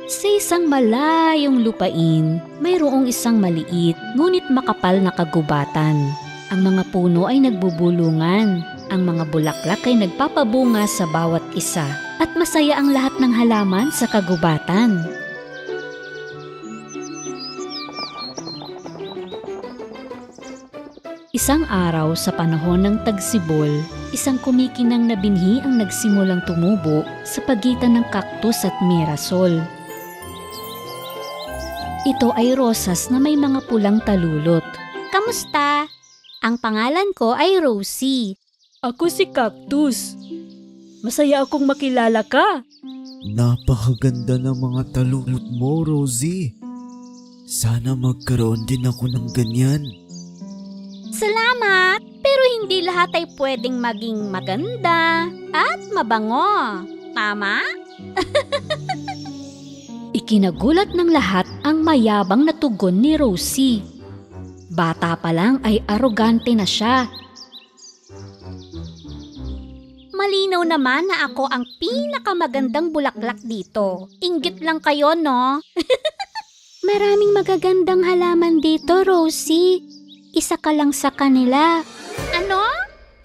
Sa isang malayong lupain, mayroong isang maliit ngunit makapal na kagubatan. Ang mga puno ay nagbubulungan, ang mga bulaklak ay nagpapabunga sa bawat isa, at masaya ang lahat ng halaman sa kagubatan. Isang araw sa panahon ng tagsibol, isang kumikinang na binhi ang nagsimulang tumubo sa pagitan ng kaktus at mirasol. Ito ay rosas na may mga pulang talulot. Kamusta? Ang pangalan ko ay Rosie. Ako si Cactus. Masaya akong makilala ka. Napakaganda ng mga talulot mo, Rosie. Sana magkaroon din ako ng ganyan. Salamat! Pero hindi lahat ay pwedeng maging maganda at mabango. Tama? Ikinagulat ng lahat ang mayabang na tugon ni Rosie. Bata pa lang ay arogante na siya. Malinaw naman na ako ang pinakamagandang bulaklak dito. Inggit lang kayo, no? Maraming magagandang halaman dito, Rosie. Isa ka lang sa kanila. Ano?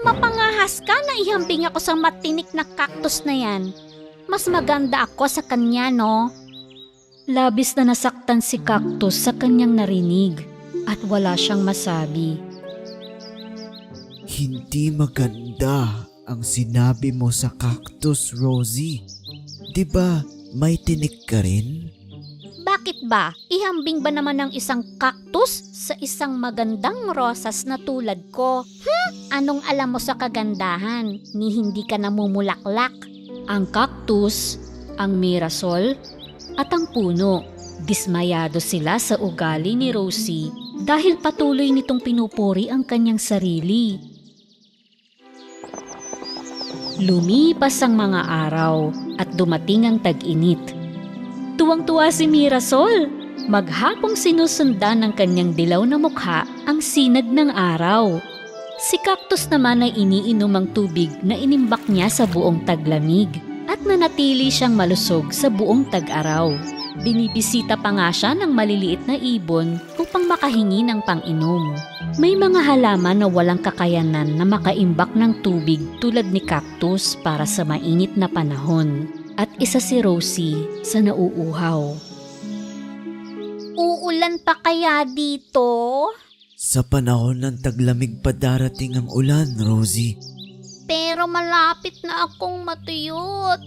Mapangahas ka na ihambing ako sa matinik na cactus na yan. Mas maganda ako sa kanya, no? Labis na nasaktan si Cactus sa kanyang narinig at wala siyang masabi. Hindi maganda ang sinabi mo sa cactus, Rosie. Diba may tinik ka rin? Bakit ba? Ihambing ba naman ng isang cactus sa isang magandang rosas na tulad ko? Anong alam mo sa kagandahan ni hindi ka namumulaklak? Ang cactus, ang mirasol, at ang puno. Dismayado sila sa ugali ni Rosie dahil patuloy nitong pinupuri ang kanyang sarili. Lumipas ang mga araw at dumating ang tag-init. Tuwang-tuwa si Mirasol. Maghapong sinusundan ng kanyang dilaw na mukha ang sinag ng araw. Si Cactus naman ay iniinom ang tubig na inimbak niya sa buong taglamig at nanatili siyang malusog sa buong tag-araw. Binibisita pa nga siya ng maliliit na ibon upang makahingi ng pang-inom. May mga halaman na walang kakayanan na makaimbak ng tubig tulad ni Cactus para sa mainit na panahon. At isa si Rosie sa nauuhaw. Uulan pa kaya dito? Sa panahon ng taglamig pa darating ang ulan, Rosie. Pero malapit na akong matuyot.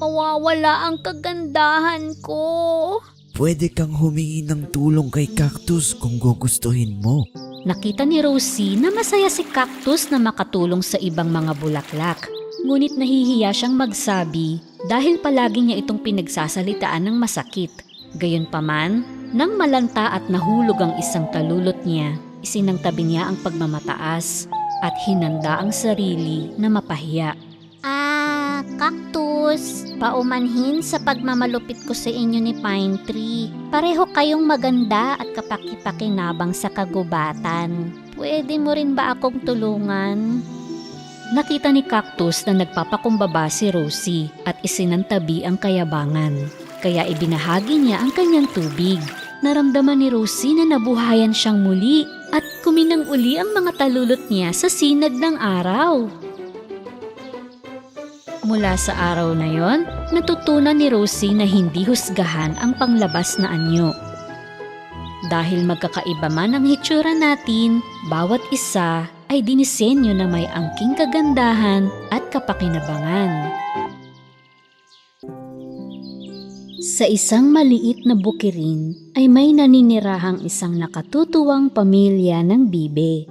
Mawawala ang kagandahan ko. Pwede kang humingi ng tulong kay Cactus kung gugustuhin mo. Nakita ni Rosie na masaya si Cactus na makatulong sa ibang mga bulaklak. Ngunit nahihiya siyang magsabi dahil palagi niya itong pinagsasalitaan ng masakit. Gayunpaman, nang malanta at nahulog ang isang talulot niya, isinangtabi niya ang pagmamataas at hinanda ang sarili na mapahiya. Cactus, paumanhin sa pagmamalupit ko sa inyo ni Pine Tree. Pareho kayong maganda at kapaki-pakinabang sa kagubatan. Pwede mo rin ba akong tulungan? Nakita ni Cactus na nagpapakumbaba si Rosie at isinantabi ang kayabangan. Kaya ibinahagi niya ang kanyang tubig. Naramdaman ni Rosie na nabuhayan siyang muli at kuminang uli ang mga talulot niya sa sinag ng araw. Mula sa araw na yon, natutunan ni Rosie na hindi husgahan ang panglabas na anyo. Dahil magkakaiba man ang hitsura natin, bawat isa ay dinisenyo na may angking kagandahan at kapakinabangan. Sa isang maliit na bukirin ay may naninirahang isang nakatutuwang pamilya ng bibe.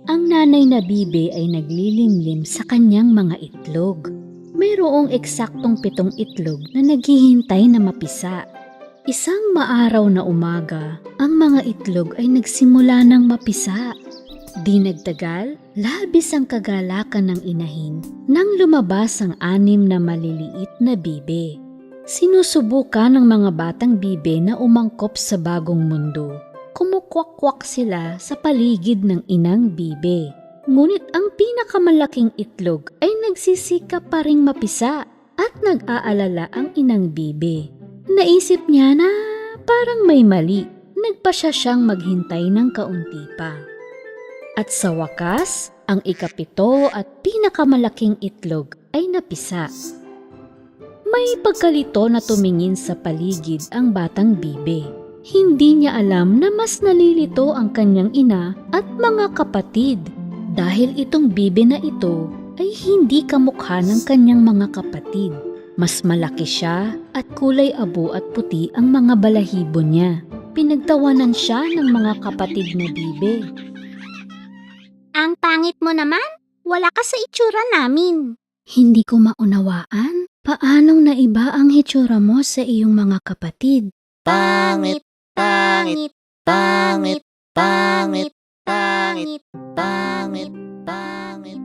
Ang nanay na bibe ay naglilimlim sa kanyang mga itlog. Mayroong eksaktong 7 itlog na naghihintay na mapisa. Isang maaraw na umaga, ang mga itlog ay nagsimula ng mapisa. Di nagtagal, labis ang kagalakan ng inahin nang lumabas ang 6 na maliliit na bibe. Sinusubukan ng mga batang bibe na umangkop sa bagong mundo. Kumukwak-kwak sila sa paligid ng inang bibe. Ngunit ang pinakamalaking itlog ay nagsisikap pa ring mapisa at nag-aalala ang inang bibe. Naisip niya na parang may mali. Nagpa siyang maghintay ng kaunti pa. At sa wakas, ang ikapito at pinakamalaking itlog ay napisa. May pagkalito na tumingin sa paligid ang batang bibe. Hindi niya alam na mas nalilito ang kanyang ina at mga kapatid dahil itong bibe na ito ay hindi kamukha ng kanyang mga kapatid. Mas malaki siya at kulay abo at puti ang mga balahibo niya. Pinagtawanan siya ng mga kapatid na bibe. Ang pangit mo naman. Wala ka sa itsura namin. Hindi ko maunawaan. Paanong naiba ang hitsura mo sa iyong mga kapatid? Pangit, pangit, pangit, pangit, pangit, pangit, pangit.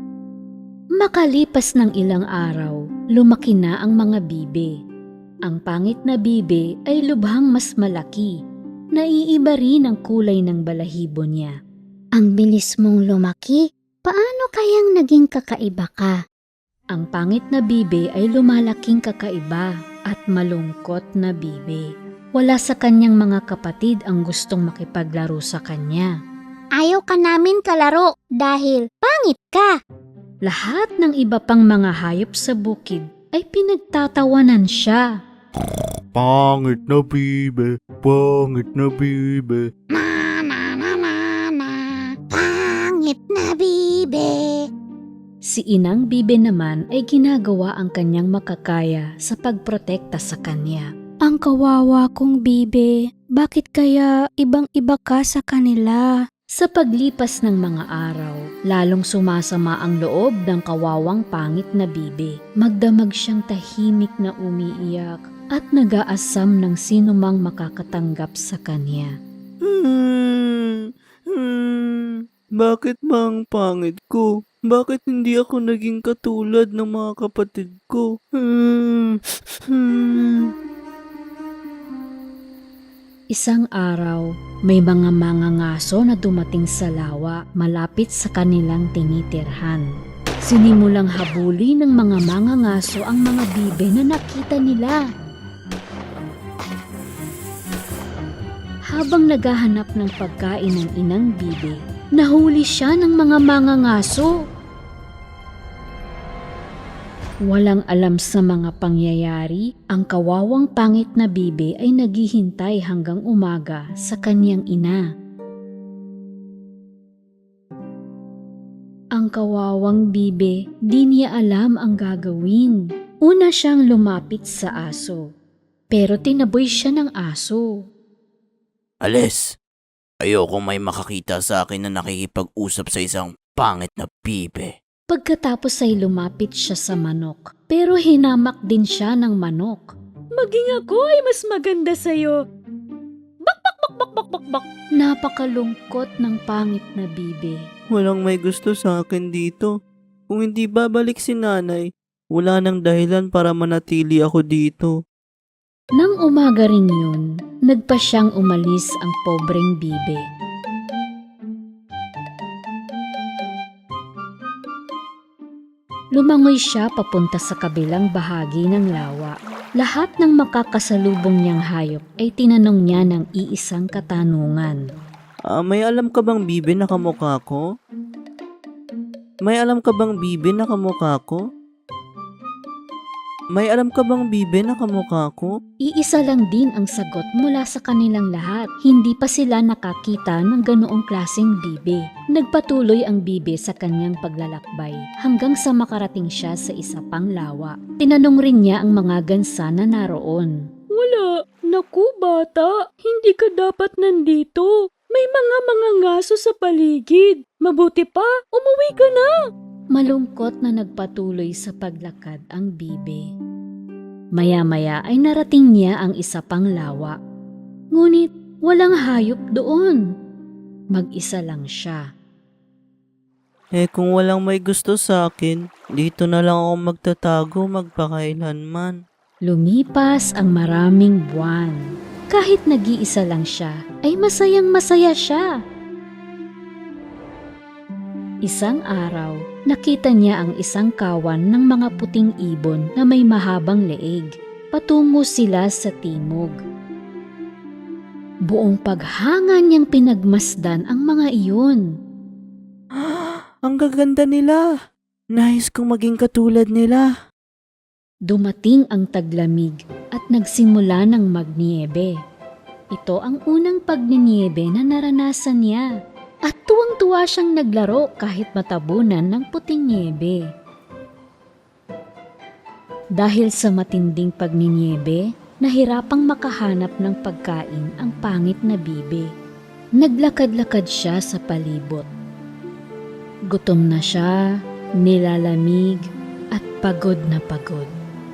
Makalipas ng ilang araw, lumaki na ang mga bibe. Ang pangit na bibe ay lubhang mas malaki. Naiiba rin ang kulay ng balahibo niya. Ang bilis mong lumaki. Paano kayang naging kakaiba ka? Ang pangit na bibe ay lumalaking kakaiba at malungkot na bibe. Wala sa kanyang mga kapatid ang gustong makipaglaro sa kanya. Ayaw ka namin kalaro dahil pangit ka. Lahat ng iba pang mga hayop sa bukid ay pinagtatawanan siya. Pangit na bibe, pangit na bibe. Na na na na na. Pangit na bibe. Si Inang Bibe naman ay ginagawa ang kanyang makakaya sa pagprotekta sa kanya. Ang kawawa kong bibe, bakit kaya ibang-iba ka sa kanila? Sa paglipas ng mga araw, lalong sumasama ang loob ng kawawang pangit na bibe. Magdamag siyang tahimik na umiiyak at nag-aasam ng sinumang makakatanggap sa kanya. Bakit ba ang pangit ko? Bakit hindi ako naging katulad ng mga kapatid ko? Isang araw, may mga mangangaso na dumating sa lawa malapit sa kanilang tinitirhan. Sinimulang habulin ng mga mangangaso ang mga bibe na nakita nila. Habang naghahanap ng pagkain ng Inang Bibe, nahuli siya ng mga mangangaso. Walang alam sa mga pangyayari, ang kawawang pangit na bibe ay naghihintay hanggang umaga sa kanyang ina. Ang kawawang bibe, di niya alam ang gagawin. Una siyang lumapit sa aso, pero tinaboy siya ng aso. Alis! Ayokong may makakita sa akin na nakikipag-usap sa isang pangit na bibe. Pagkatapos ay lumapit siya sa manok, pero hinamak din siya ng manok. Maging ako ay mas maganda sa'yo. Bak, bak, bak, bak, bak, bak, bak. Napakalungkot ng pangit na bibe. Walang may gusto sa akin dito. Kung hindi babalik si nanay, wala nang dahilan para manatili ako dito. Nang umaga rin yun, nagpa siyang umalis ang pobreng bibe. Lumangoy siya papunta sa kabilang bahagi ng lawa. Lahat ng makakasalubong niyang hayop ay tinanong niya ng iisang katanungan. May alam ka bang bibe na kamukha ko? May alam ka bang bibe na kamukha ko? May alam ka bang bibe na kamukha ko? Iisa lang din ang sagot mula sa kanilang lahat. Hindi pa sila nakakita ng ganoong klaseng bibe. Nagpatuloy ang bibe sa kanyang paglalakbay hanggang sa makarating siya sa isa pang lawa. Tinanong rin niya ang mga gansa na naroon. Wala. Naku bata, hindi ka dapat nandito. May mga ngaso sa paligid. Mabuti pa, umuwi ka na. Malungkot na nagpatuloy sa paglakad ang bibe. Maya-maya ay narating niya ang isa pang lawa. Ngunit walang hayop doon. Mag-isa lang siya. Kung walang may gusto sa akin, dito na lang ako magtatago magpakailanman. Lumipas ang maraming buwan. Kahit nag-iisa lang siya, ay masayang masaya siya. Isang araw, nakita niya ang isang kawan ng mga puting ibon na may mahabang leeg. patungo sila sa timog. Buong paghanga niyang pinagmasdan ang mga iyon. Ang gaganda nila. Nais kong maging katulad nila. Dumating ang taglamig at nagsimula ng magniebe. Ito ang unang pagniniebe na naranasan niya at tuwang-tuwa siyang naglaro kahit matabunan ng puting niebe. Dahil sa matinding pagniniebe, nahirapang makahanap ng pagkain ang pangit na bibe. Naglakad-lakad siya sa palibot. Gutom na siya, nilalamig at pagod na pagod.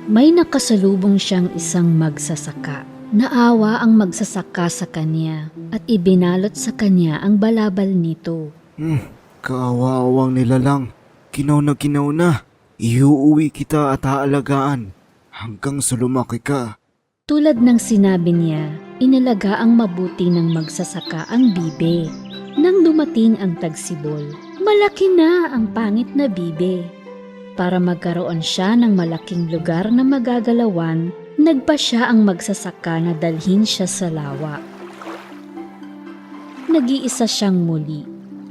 May nakasalubong siyang isang magsasaka. Naawa ang magsasaka sa kanya at ibinalot sa kanya ang balabal nito. Kaawawang nilalang. Kinaw na. Iuuwi kita at aalagaan hanggang sa lumaki ka. Tulad ng sinabi niya, inalaga ang mabuti ng magsasaka ang bibe. Nang dumating ang tagsibol, malaki na ang pangit na bibe. Para magkaroon siya ng malaking lugar na magagalawan, nagpa siya ang magsasaka na dalhin siya sa lawa. Nag-iisa siyang muli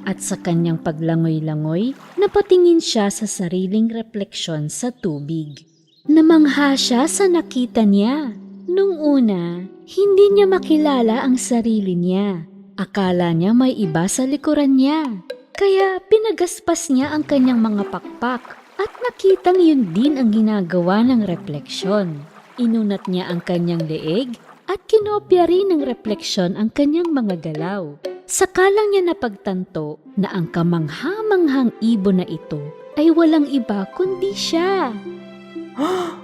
at sa kanyang paglangoy-langoy, napatingin siya sa sariling refleksyon sa tubig. Namangha siya sa nakita niya. Nung una, hindi niya makilala ang sarili niya. Akala niya may iba sa likuran niya. Kaya pinagaspas niya ang kanyang mga pakpak at nakitang yun din ang ginagawa ng refleksyon. Inunat niya ang kanyang leeg at kinopya rin ng refleksyon ang kanyang mga galaw. Saka lang niya napagtanto na ang kamangha-manghang ibon na ito ay walang iba kundi siya.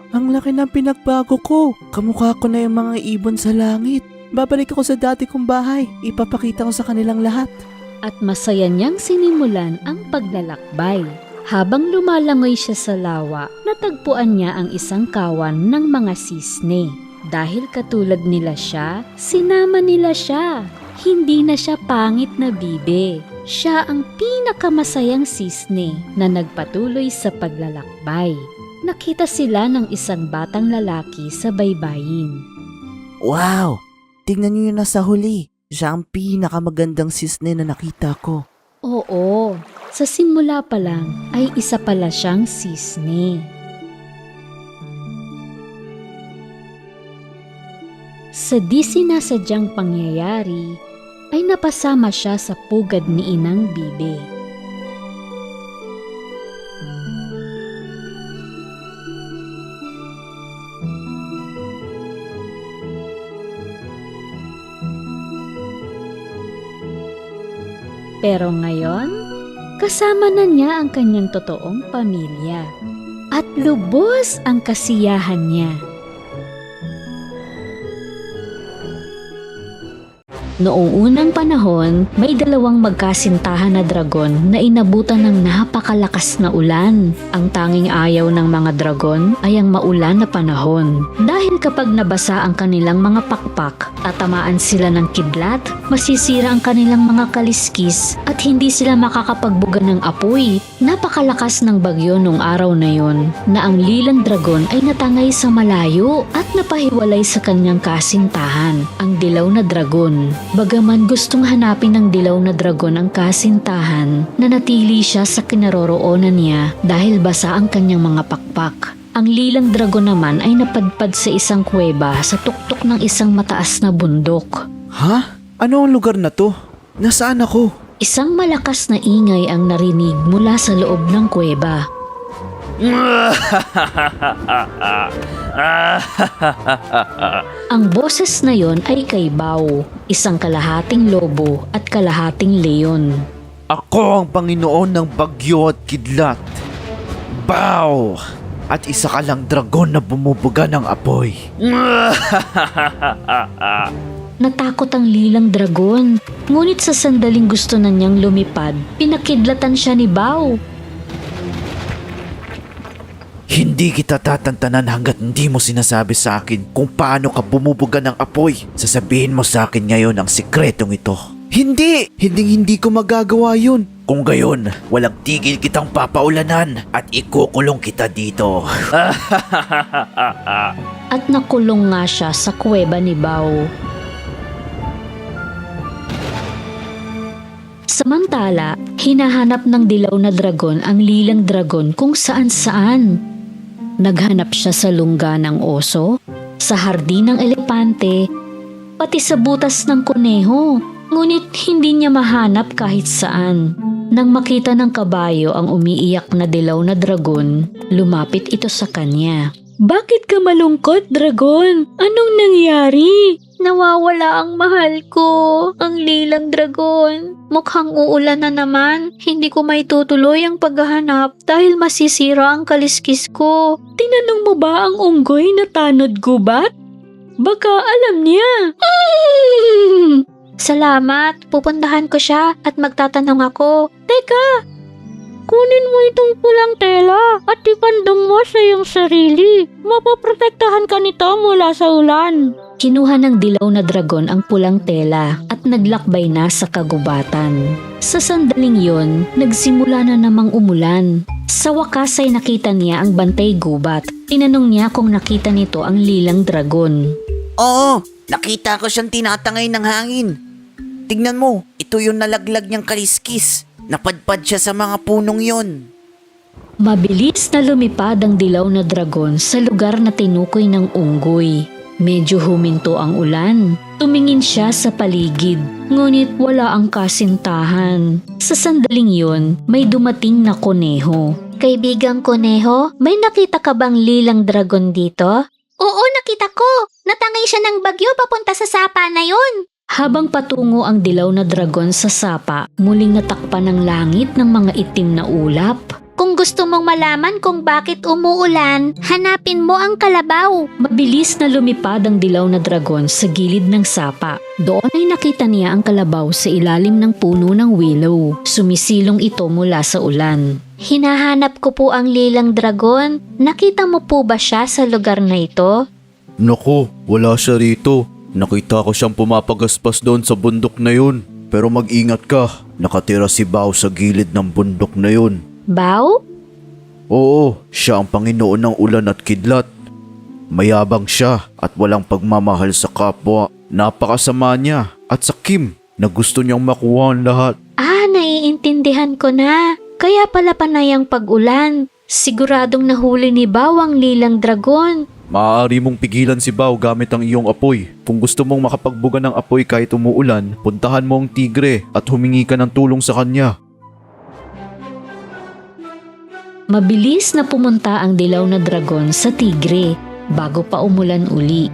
Ang laki ng pinagbago ko. Kamukha ko na yung mga ibon sa langit. Babalik ako sa dati kong bahay. Ipapakita ko sa kanilang lahat. At masaya niyang sinimulan ang paglalakbay. Habang lumalangoy siya sa lawa, natagpuan niya ang isang kawan ng mga sisne. Dahil katulad nila siya, sinama nila siya. Hindi na siya pangit na bibe. Siya ang pinakamasayang sisne na nagpatuloy sa paglalakbay. Nakita sila ng isang batang lalaki sa baybayin. Wow! Tingnan niyo yun nasa huli. Siya ang pinakamagandang sisne na nakita ko. Oo, sa simula pa lang ay isa pala siyang sisne. Sa di sinasadyang pangyayari, ay napasama siya sa pugad ni Inang Bibe. Pero ngayon, kasama na niya ang kanyang totoong pamilya at lubos ang kasiyahan niya. Noong unang panahon, may dalawang magkasintahan na dragon na inabutan ng napakalakas na ulan. Ang tanging ayaw ng mga dragon ay ang maulan na panahon. Dahil kapag nabasa ang kanilang mga pakpak, tatamaan sila ng kidlat, masisira ang kanilang mga kaliskis at hindi sila makakapagbuga ng apoy. Napakalakas ng bagyo nung araw na yon na ang lilang dragon ay natangay sa malayo at napahiwalay sa kanyang kasintahan, ang dilaw na dragon. Bagaman gustong hanapin ng dilaw na dragon ang kasintahan, nanatili siya sa kinaroroonan niya dahil basa ang kanyang mga pakpak. Ang lilang dragon naman ay napadpad sa isang kuweba sa tuktok ng isang mataas na bundok. Ha? Ano ang lugar na to? Nasaan ako? Isang malakas na ingay ang narinig mula sa loob ng kuweba. Ang boses na yon ay kay Bao, isang kalahating lobo at kalahating leon. Ako ang Panginoon ng bagyo at kidlat. Bow! At isa ka lang dragon na bumubuga ng apoy. Natakot ang lilang dragon, ngunit sa sandaling gusto na niyang lumipad, pinakidlatan siya ni Bao. Hindi kita tatantanan hanggat hindi mo sinasabi sa akin kung paano ka bumubuga ng apoy. Sasabihin mo sa akin ngayon ang sikretong ito. Hindi ko magagawa yun. Kung gayon, walang tigil kitang papaulanan at ikukulong kita dito. At nakulong nga siya sa kuweba ni Bao. Samantala, hinahanap ng dilaw na dragon ang lilang dragon kung saan-saan. Naghanap siya sa lungga ng oso, sa hardin ng elepante, pati sa butas ng kuneho. Ngunit hindi niya mahanap kahit saan. Nang makita ng kabayo ang umiiyak na dilaw na dragon, lumapit ito sa kanya. Bakit ka malungkot, dragon? Anong nangyari? Nawawala ang mahal ko, ang lilang dragon. Mukhang uulan na naman. Hindi ko may tutuloy ang paghahanap dahil masisira ang kaliskis ko. Tinanong mo ba ang unggoy na tanod gubat? Baka alam niya. Salamat, pupuntahan ko siya at magtatanong ako. Teka, kunin mo itong pulang tela at ipandong mo sa iyong sarili. Mapoprotektahan ka nito mula sa ulan. Kinuha ng dilaw na dragon ang pulang tela at naglakbay na sa kagubatan. Sa sandaling yon, nagsimula na namang umulan. Sa wakas ay nakita niya ang bantay gubat. Tinanong niya kung nakita nito ang lilang dragon. Oo, nakita ko siyang tinatangay ng hangin. Tignan mo, ito yung nalaglag niyang kaliskis. Napadpad siya sa mga punong yon. Mabilis na lumipad ang dilaw na dragon sa lugar na tinukoy ng unggoy. Medyo huminto ang ulan. Tumingin siya sa paligid, ngunit wala ang kasintahan. Sa sandaling yon, may dumating na kuneho. Kaibigang kuneho, may nakita ka bang lilang dragon dito? Oo, nakita ko. Natangay siya ng bagyo papunta sa sapa na yon. Habang patungo ang dilaw na dragon sa sapa, muling natakpan ng langit ng mga itim na ulap. Kung gusto mong malaman kung bakit umuulan, hanapin mo ang kalabaw. Mabilis na lumipad ang dilaw na dragon sa gilid ng sapa. Doon ay nakita niya ang kalabaw sa ilalim ng puno ng willow. Sumisilong ito mula sa ulan. Hinahanap ko po ang lilang dragon. Nakita mo po ba siya sa lugar na ito? Naku, wala siya rito. Nakita ko siyang pumapagaspas doon sa bundok na yun. Pero mag-ingat ka, nakatira si Bao sa gilid ng bundok na yun. Bao? Oo, siya ang Panginoon ng ulan at kidlat. Mayabang siya at walang pagmamahal sa kapwa. Napakasama niya at sakim na gusto niyang makuha ang lahat. Naiintindihan ko na. Kaya pala panay ang pag-ulan. Siguradong nahuli ni Bao ang lilang dragon. Maaari mong pigilan si Bao gamit ang iyong apoy. Kung gusto mong makapagbuga ng apoy kahit umuulan, puntahan mo ang tigre at humingi ka ng tulong sa kanya. Mabilis na pumunta ang dilaw na dragon sa tigre bago pa umulan uli.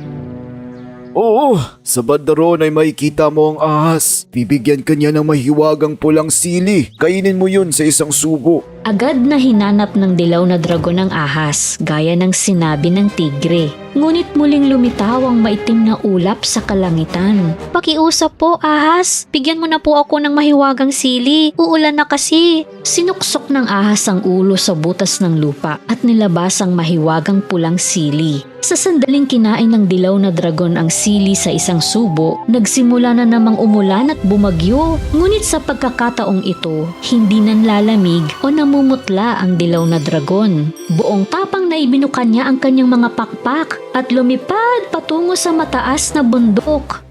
Oo, sa banda roon ay makikita mo ang ahas. Bibigyan ka niya ng mahiwagang pulang sili. Kainin mo yun sa isang subo. Agad na hinanap ng dilaw na dragon ang ahas, gaya ng sinabi ng tigre. Ngunit muling lumitaw ang maitim na ulap sa kalangitan. Pakiusap po, ahas. Bigyan mo na po ako ng mahiwagang sili. Uulan na kasi. Sinuksok ng ahas ang ulo sa butas ng lupa at nilabas ang mahiwagang pulang sili. Sa sandaling kinain ng dilaw na dragon ang sili sa isang subo, nagsimula na namang umulan at bumagyo. Ngunit sa pagkakataong ito, hindi nanlalamig o namumutla ang dilaw na dragon. Buong tapang na ibinuka niya ang kanyang mga pakpak at lumipad patungo sa mataas na bundok.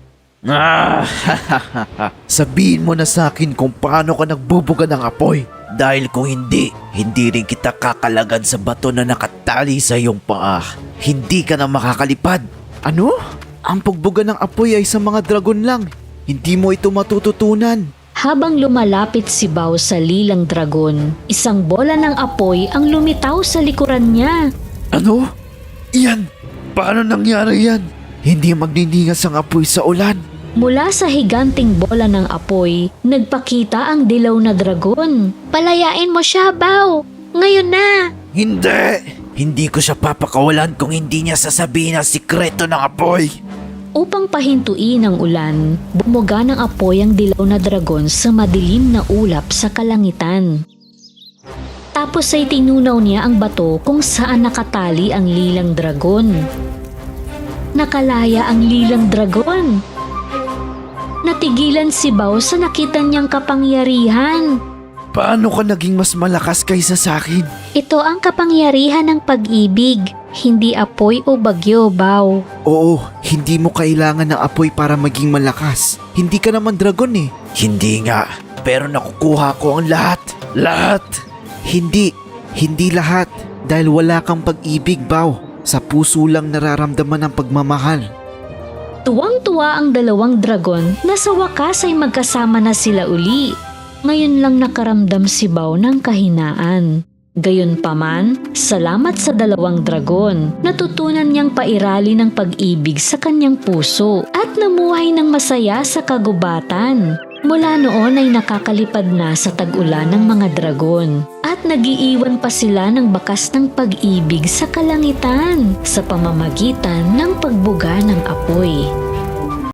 Sabihin mo na sa akin kung paano ka nagbubuga ng apoy. Dahil kung hindi rin kita kakalagad sa bato na nakatali sa iyong paa. Hindi ka na makakalipad. Ano? Ang pagbuga ng apoy ay sa mga dragon lang. Hindi mo ito matututunan. Habang lumalapit si Bao sa lilang dragon, isang bola ng apoy ang lumitaw sa likuran niya. Ano? Iyan! Paano nangyari yan? Hindi magniningas ang apoy sa ulan. Mula sa higanting bola ng apoy, nagpakita ang dilaw na dragon. Palayain mo siya, Bao. Ngayon na. Hindi! Hindi ko siya papakawalan kung hindi niya sasabihin ang sikreto ng apoy. Upang pahintuin ang ulan, bumuga ng apoy ang dilaw na dragon sa madilim na ulap sa kalangitan. Tapos ay tinunaw niya ang bato kung saan nakatali ang lilang dragon. Nakalaya ang lilang dragon. Natigilan si Bao sa nakita niyang kapangyarihan. Paano ka naging mas malakas kaysa sa akin? Ito ang kapangyarihan ng pag-ibig, hindi apoy o bagyo, Bao. Oo, hindi mo kailangan ng apoy para maging malakas. Hindi ka naman dragon eh. Hindi nga, pero nakukuha ko ang lahat. Lahat! Hindi lahat. Dahil wala kang pag-ibig, Bao. Sa puso lang nararamdaman ang pagmamahal. Tuwang-tuwa ang dalawang dragon na sa wakas ay magkasama na sila uli. Ngayon lang nakaramdam si Bao ng kahinaan. Gayunpaman, salamat sa dalawang dragon. Natutunan niyang pairali ng pag-ibig sa kanyang puso at namuhay ng masaya sa kagubatan. Mula noon ay nakakalipad na sa tag-ulan ng mga dragon at nagiiwan pa sila ng bakas ng pag-ibig sa kalangitan sa pamamagitan ng pagbuga ng apoy.